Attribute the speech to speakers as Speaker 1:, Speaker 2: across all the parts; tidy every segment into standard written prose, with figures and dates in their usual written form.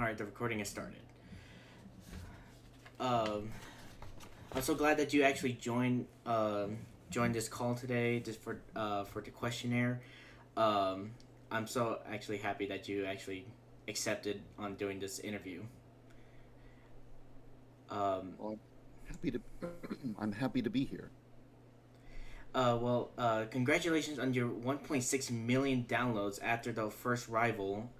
Speaker 1: All right, the recording has started. Um, I'm so glad that you actually joined this call today, just for the questionnaire. Um, I'm so actually happy that you actually accepted on doing this interview. Um,
Speaker 2: Well, I'm happy to I'm happy to be here.
Speaker 1: Congratulations on your 1.6 million downloads after the first rival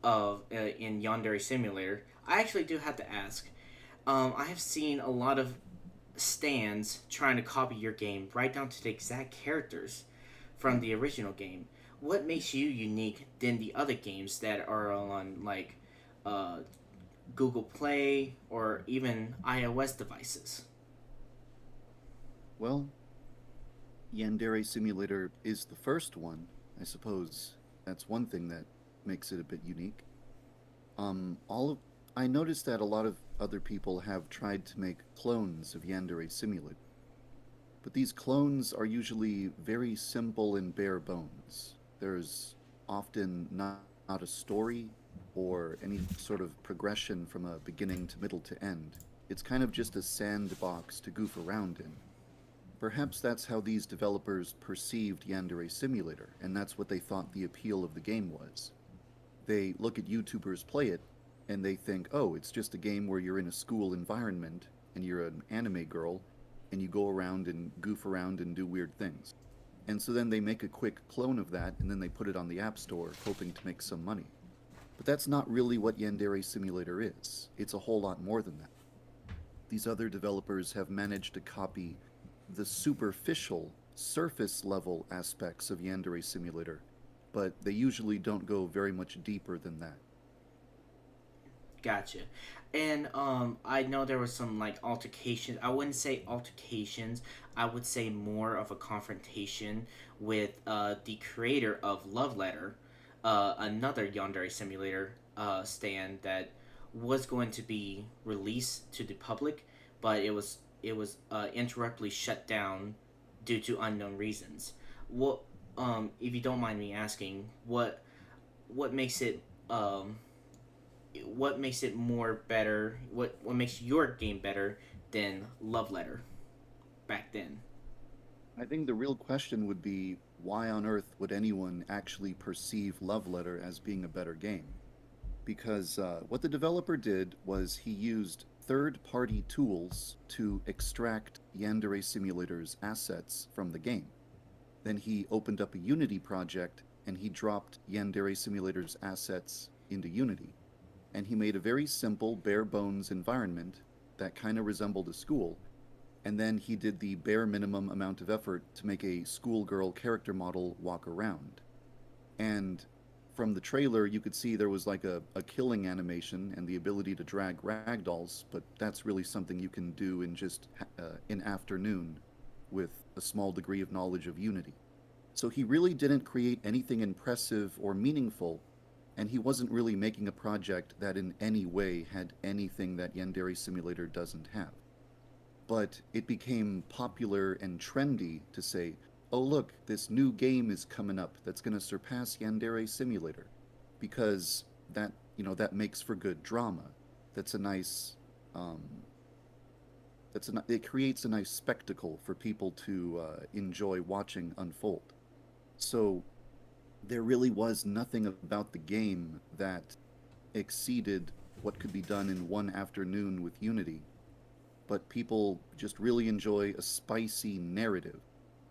Speaker 1: of in Yandere Simulator. I actually do have to ask. I have seen a lot of stands trying to copy your game right down to the exact characters from the original game. What makes you unique than the other games that are on uh, Google Play or even iOS devices?
Speaker 2: Well, Yandere Simulator is the first one. I suppose that's one thing that makes it a bit unique. All of I noticed that a lot of other people have tried to make clones of Yandere Simulator, but these clones are usually very simple and bare bones. There's often not a story or any sort of progression from a beginning to middle to end. It's kind of just a sandbox to goof around in. Perhaps that's how these developers perceived Yandere Simulator, and that's what they thought the appeal of the game was. They look at YouTubers play it, and they think, oh, it's just a game where you're in a school environment, and you're an anime girl, and you go around and goof around and do weird things. And so then they make a quick clone of that, and then they put it on the App Store, hoping to make some money. But that's not really what Yandere Simulator is. It's a whole lot more than that. These other developers have managed to copy the superficial, surface level aspects of Yandere Simulator, but they usually don't go very much deeper than that.
Speaker 1: Gotcha. And I know there was some like altercations. I wouldn't say altercations. I would say more of a confrontation with the creator of Love Letter, another Yandere Simulator stand that was going to be released to the public, but it was interruptedly shut down due to unknown reasons. What if you don't mind me asking, what makes it what makes it more better? What makes your game better than Love Letter back then?
Speaker 2: I think the real question would be why on earth would anyone actually perceive Love Letter as being a better game? Because what the developer did was he used third party tools to extract Yandere Simulator's assets from the game. Then he opened up a Unity project and he dropped Yandere Simulator's assets into Unity. And he made a very simple, bare bones environment that kind of resembled a school. And then he did the bare minimum amount of effort to make a schoolgirl character model walk around. And from the trailer, you could see there was like a killing animation and the ability to drag ragdolls, but that's really something you can do in just an afternoon with a small degree of knowledge of Unity. So he really didn't create anything impressive or meaningful, and he wasn't really making a project that in any way had anything that Yandere Simulator doesn't have. But it became popular and trendy to say, oh, look, this new game is coming up that's going to surpass Yandere Simulator. Because that makes for good drama. That's a nice, um, it creates a nice spectacle for people to enjoy watching unfold. So there really was nothing about the game that exceeded what could be done in one afternoon with Unity, but people just really enjoy a spicy narrative,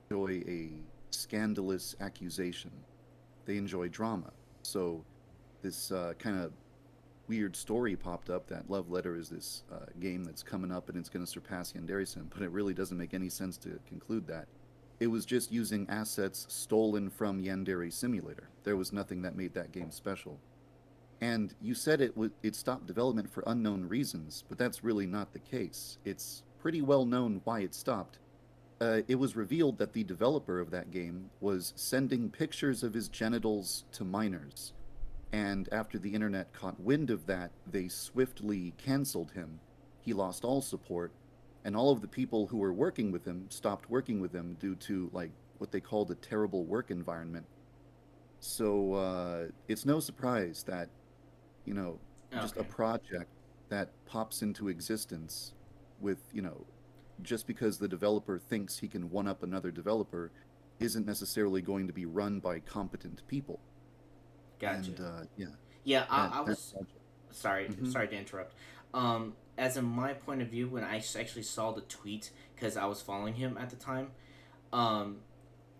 Speaker 2: enjoy a scandalous accusation. They enjoy drama. So this kind of weird story popped up that Love Letter is this game that's coming up and it's going to surpass Yandere Sim, but it really doesn't make any sense to conclude that. It was just using assets stolen from Yandere Simulator. There was nothing that made that game special. And you said it stopped development for unknown reasons, but that's really not the case. It's pretty well known why it stopped. It was revealed that the developer of that game was sending pictures of his genitals to minors. And after the internet caught wind of that, they swiftly canceled him. He lost all support, and all of the people who were working with him stopped working with him due to like what they called a terrible work environment. So it's no surprise that you know just a
Speaker 1: Okay.
Speaker 2: project that pops into existence with, just because the developer thinks he can one up another developer isn't necessarily going to be run by competent people.
Speaker 1: Gotcha.
Speaker 2: And yeah,
Speaker 1: Yeah, I
Speaker 2: that
Speaker 1: was
Speaker 2: project.
Speaker 1: sorry.
Speaker 2: Hmm.
Speaker 1: Sorry to interrupt. As in my point of view, when I actually saw the tweet, because I was following him at the time, um,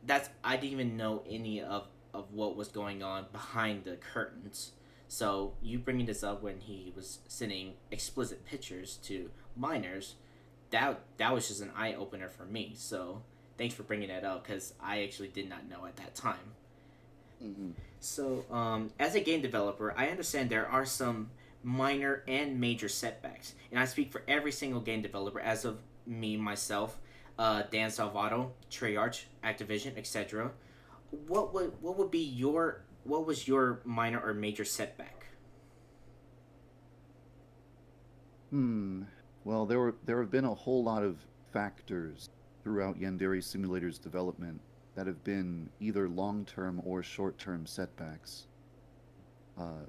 Speaker 1: that's I didn't even know any of what was going on behind the curtains. So you bringing this up when he was sending explicit pictures to minors, that was just an eye opener for me. So thanks for bringing that up because I actually did not know at that time.
Speaker 2: Hmm.
Speaker 1: So as a game developer, I understand there are some minor and major setbacks, and I speak for every single game developer as of me myself, Dan Salvato, Treyarch, Activision, etc. What would be your what was your minor or major setback?
Speaker 2: Hmm. Well, there have been a whole lot of factors throughout Yandere Simulator's development that have been either long-term or short-term setbacks. Uh,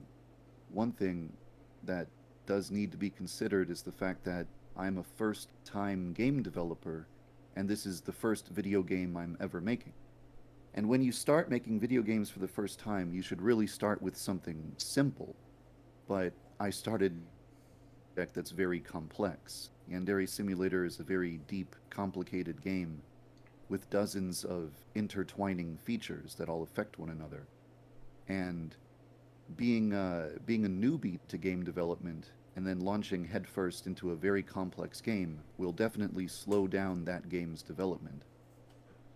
Speaker 2: One thing that does need to be considered is the fact that I'm a first-time game developer, and this is the first video game I'm ever making. And when you start making video games for the first time, you should really start with something simple. But I started deck that's very complex. Yandere Simulator is a very deep, complicated game with dozens of intertwining features that all affect one another. And being a newbie to game development and then launching headfirst into a very complex game will definitely slow down that game's development.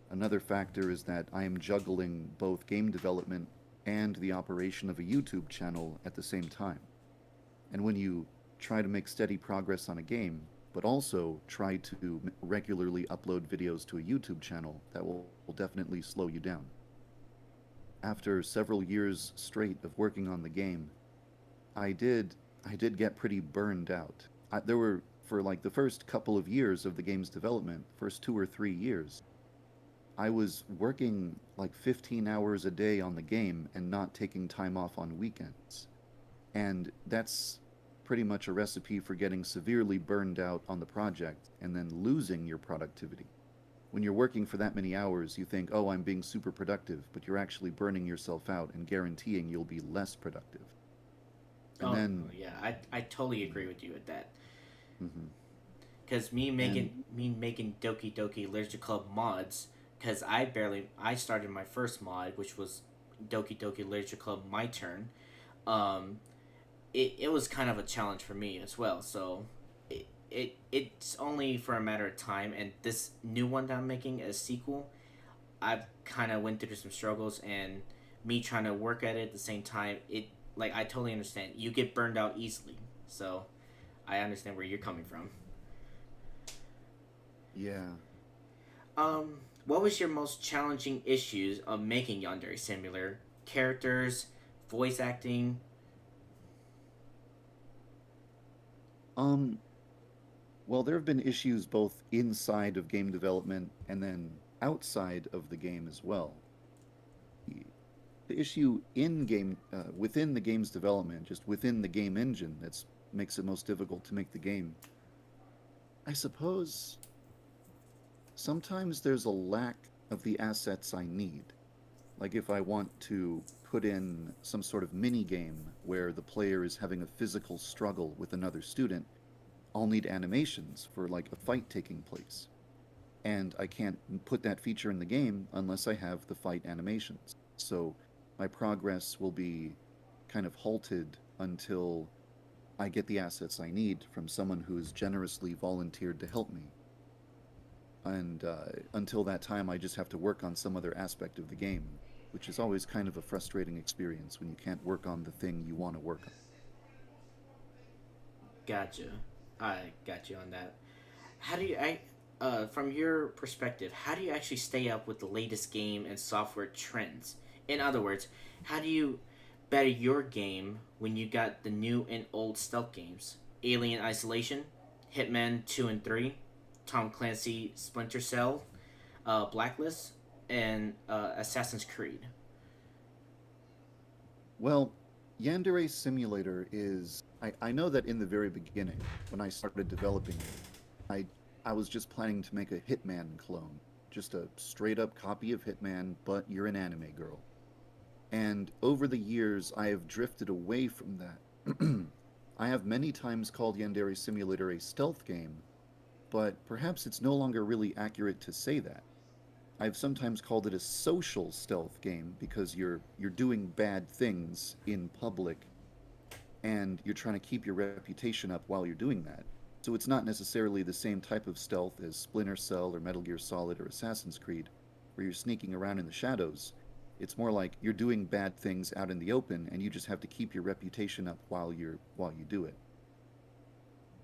Speaker 2: Another factor is that I am juggling both game development and the operation of a YouTube channel at the same time. And when you try to make steady progress on a game, but also try to regularly upload videos to a YouTube channel, that will definitely slow you down. After several years straight of working on the game, I did I did get pretty burned out. There were for like the first couple of years of the game's development, first 2 or 3 years, I was working like 15 hours a day on the game and not taking time off on weekends. And that's pretty much a recipe for getting severely burned out on the project and then losing your productivity. When you're working for that many hours, you think, oh, I'm being super productive, but you're actually burning yourself out and guaranteeing you'll be less productive. And
Speaker 1: Oh no,
Speaker 2: then,
Speaker 1: yeah, I totally agree with you with that.
Speaker 2: mhm.
Speaker 1: Because
Speaker 2: And
Speaker 1: me making Doki Doki Literature Club mods, because I started my first mod, which was Doki Doki Literature Club My Turn. Um, it was kind of a challenge for me as well. So it's only for a matter of time. And this new one that I'm making, a sequel, I've kind of went through some struggles, and me trying to work at it at the same time. It like I totally understand. You get burned out easily, so I understand where you're coming from.
Speaker 2: yeah,
Speaker 1: What was your most challenging issues of making Yandere Simulator? Characters, voice acting.
Speaker 2: um, well, there have been issues both inside of game development and then outside of the game as well. The, the issue in game, within the game's development, just within the game engine, that makes it most difficult to make the game. I suppose sometimes there's a lack of the assets I need. Like if I want to put in some sort of mini game where the player is having a physical struggle with another student, I'll need animations for like a fight taking place. And I can't put that feature in the game unless I have the fight animations. So my progress will be kind of halted until I get the assets I need from someone who's generously volunteered to help me. And until that time, I just have to work on some other aspect of the game, which is always kind of a frustrating experience when you can't work on the thing you want to work on.
Speaker 1: Gotcha. I got you on that. How do you I from your perspective, how do you actually stay up with the latest game and software trends? In other words, how do you better your game when you got the new and old stealth games? Alien Isolation, Hitman 2 and 3, Tom Clancy Splinter Cell, Blacklist, and Assassin's Creed.
Speaker 2: Well, Yandere Simulator is. I know that in the very beginning, when I started developing it, I I was just planning to make a Hitman clone, just a straight up copy of Hitman, but you're an anime girl. And over the years, I have drifted away from that. I have many times called Yandere Simulator a stealth game, but perhaps it's no longer really accurate to say that. I've sometimes called it a social stealth game because you're doing bad things in public and you're trying to keep your reputation up while you're doing that. So it's not necessarily the same type of stealth as Splinter Cell or Metal Gear Solid or Assassin's Creed, where you're sneaking around in the shadows. It's more like you're doing bad things out in the open and you just have to keep your reputation up while you do it.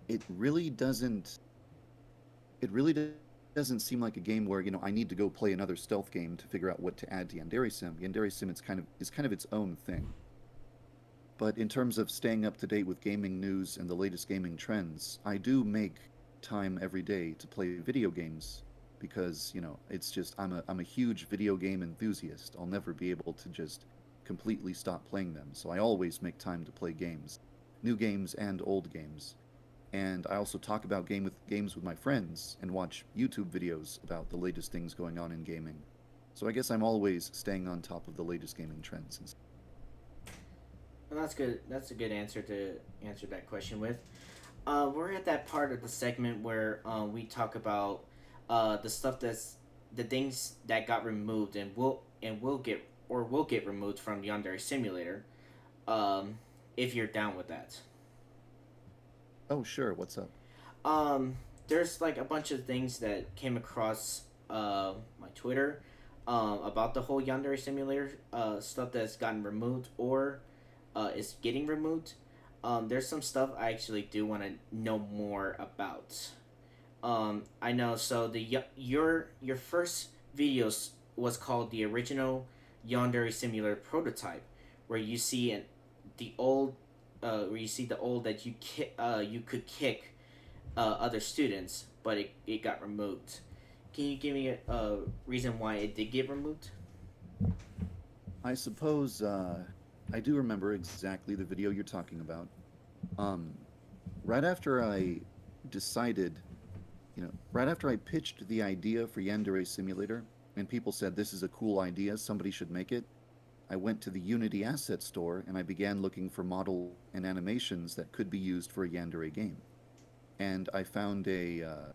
Speaker 2: It really doesn't it really doesn't seem like a game where, I need to go play another stealth game to figure out what to add to Yandere Sim. Yandere Sim is kind of its own thing. But in terms of staying up to date with gaming news and the latest gaming trends, I do make time every day to play video games because, it's just I'm a huge video game enthusiast. I'll never be able to just completely stop playing them. So I always make time to play games, new games and old games. And I also talk about games with my friends and watch YouTube videos about the latest things going on in gaming. So I guess I'm always staying on top of the latest gaming trends.
Speaker 1: And that's good. That's a good answer to answer that question with. We're at that part of the segment where we talk about the stuff that's the things that got removed and will get removed from Yandere Simulator. Um, if you're down with that.
Speaker 2: Oh, sure, what's up?
Speaker 1: Um, there's like a bunch of things that came across my Twitter about the whole Yandere Simulator stuff that's gotten removed or is getting removed. There's some stuff I actually do want to know more about. I know. So your first videos was called the original Yandere Simulator prototype, where you see the old where you see the old that you could kick other students, but it got removed. Can you give me a reason why it did get removed?
Speaker 2: I suppose I do remember exactly the video you're talking about. Um, right after I decided, right after I pitched the idea for Yandere Simulator, and people said this is a cool idea, somebody should make it, I went to the Unity Asset Store and I began looking for model and animations that could be used for a Yandere game. And I found a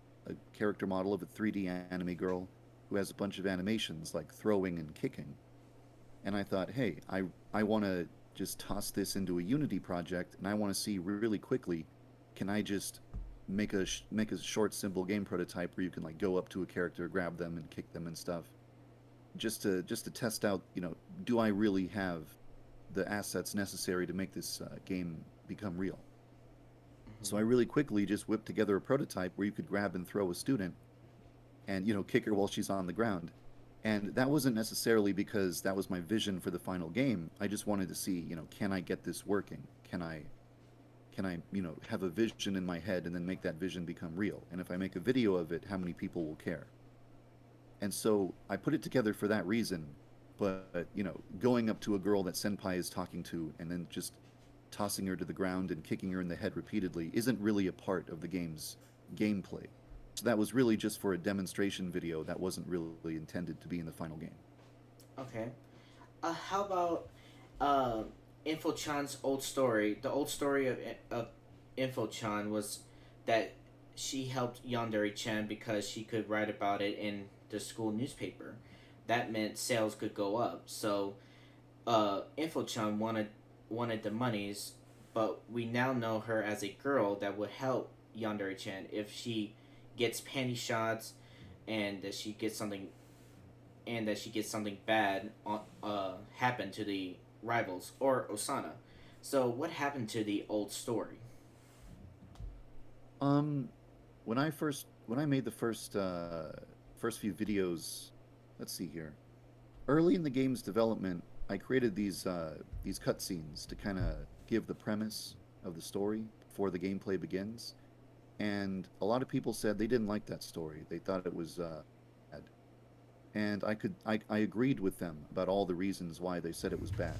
Speaker 2: character model of a 3D anime girl who has a bunch of animations like throwing and kicking. And I thought, hey, I want to just toss this into a Unity project, and I want to see really quickly, can I just make a short, simple game prototype where you can like go up to a character, grab them, and kick them and stuff, just to test out, do I really have the assets necessary to make this game become real? So I
Speaker 1: Mm-hmm.
Speaker 2: really quickly just whipped together a prototype where you could grab and throw a student and kick her while she's on the ground. And that wasn't necessarily because that was my vision for the final game. I just wanted to see, can I get this working? Can I have a vision in my head and then make that vision become real? And if I make a video of it, how many people will care? And so I put it together for that reason. But, going up to a girl that Senpai is talking to and then just tossing her to the ground and kicking her in the head repeatedly isn't really a part of the game's gameplay. So that was really just for a demonstration video that wasn't really intended to be in the final game.
Speaker 1: Okay. How about uh, Infochan's old story? The old story of Infochan was that she helped Yandere Chan because she could write about it in the school newspaper. That meant sales could go up. So Infochan wanted the monies, but we now know her as a girl that would help Yandere Chan if she gets panty shots and that she gets something bad happen to the rivals or Osana. So what happened to the old story?
Speaker 2: Um, when I made the first few videos, let's see here. Early in the game's development, I created these cutscenes to kind of give the premise of the story before the gameplay begins. And a lot of people said they didn't like that story. They thought it was bad. And I agreed with them about all the reasons why they said it was bad.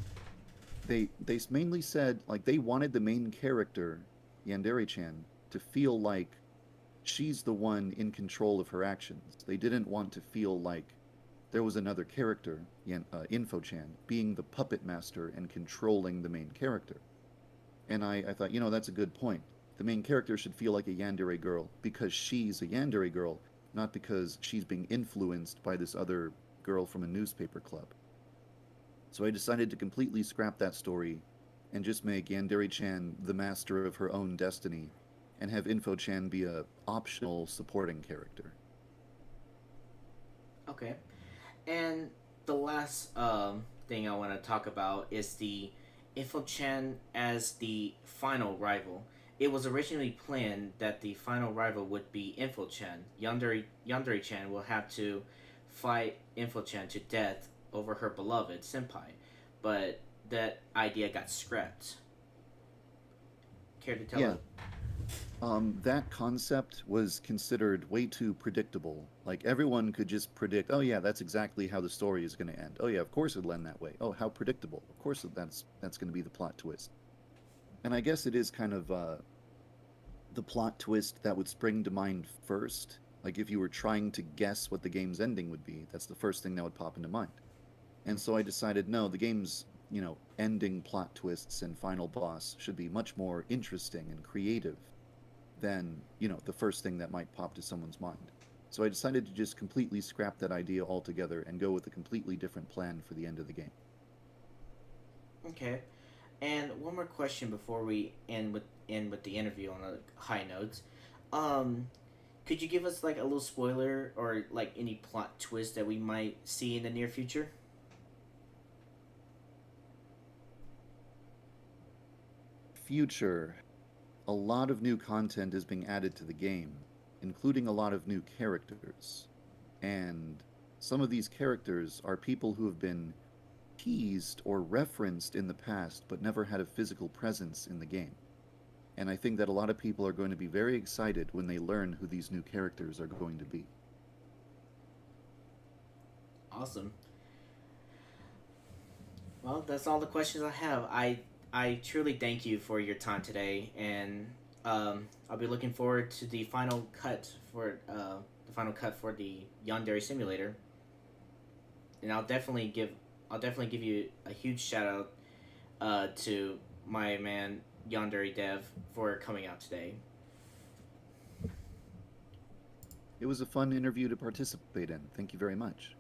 Speaker 2: They mainly said like they wanted the main character, Yandere-chan, to feel like she's the one in control of her actions. They didn't want to feel like there was another character, Info-chan, being the puppet master and controlling the main character. And I thought, that's a good point. The main character should feel like a Yandere girl because she's a Yandere girl, not because she's being influenced by this other girl from a newspaper club. So I decided to completely scrap that story and just make Yandere-chan the master of her own destiny and have Info-chan be a optional supporting character.
Speaker 1: Okay. And the last thing I want to talk about is the Info-chan as the final rival. It was originally planned that the final rival would be Info-chan. Yandere-chan will have to fight Info-chan to death over her beloved senpai, but that idea got scrapped. Care to tell
Speaker 2: Yeah,
Speaker 1: it?
Speaker 2: that concept was considered way too predictable. Like everyone could just predict, oh yeah, that's exactly how the story is going to end. Oh yeah, of course it'll end that way. Oh, how predictable. Of course that's going to be the plot twist. And I guess it is kind of the plot twist that would spring to mind first. Like if you were trying to guess what the game's ending would be, that's the first thing that would pop into mind. And so I decided, no, the game's, ending plot twists and final boss should be much more interesting and creative than, the first thing that might pop to someone's mind. So I decided to just completely scrap that idea altogether and go with a completely different plan for the end of the game.
Speaker 1: Okay. And one more question before we end with the interview on a high note. Um, could you give us like a little spoiler or like any plot twist that we might see in the near future?
Speaker 2: Future, a lot of new content is being added to the game, including a lot of new characters. And some of these characters are people who have been teased or referenced in the past but never had a physical presence in the game. And I think that a lot of people are going to be very excited when they learn who these new characters are going to be.
Speaker 1: Awesome. Well, that's all the questions I have. I truly thank you for your time today, and I'll be looking forward to the final cut for the Yandere Simulator, and I'll definitely give you a huge shout out to my man yanderedev for coming out today.
Speaker 2: It was a fun interview to participate in. Thank you very much.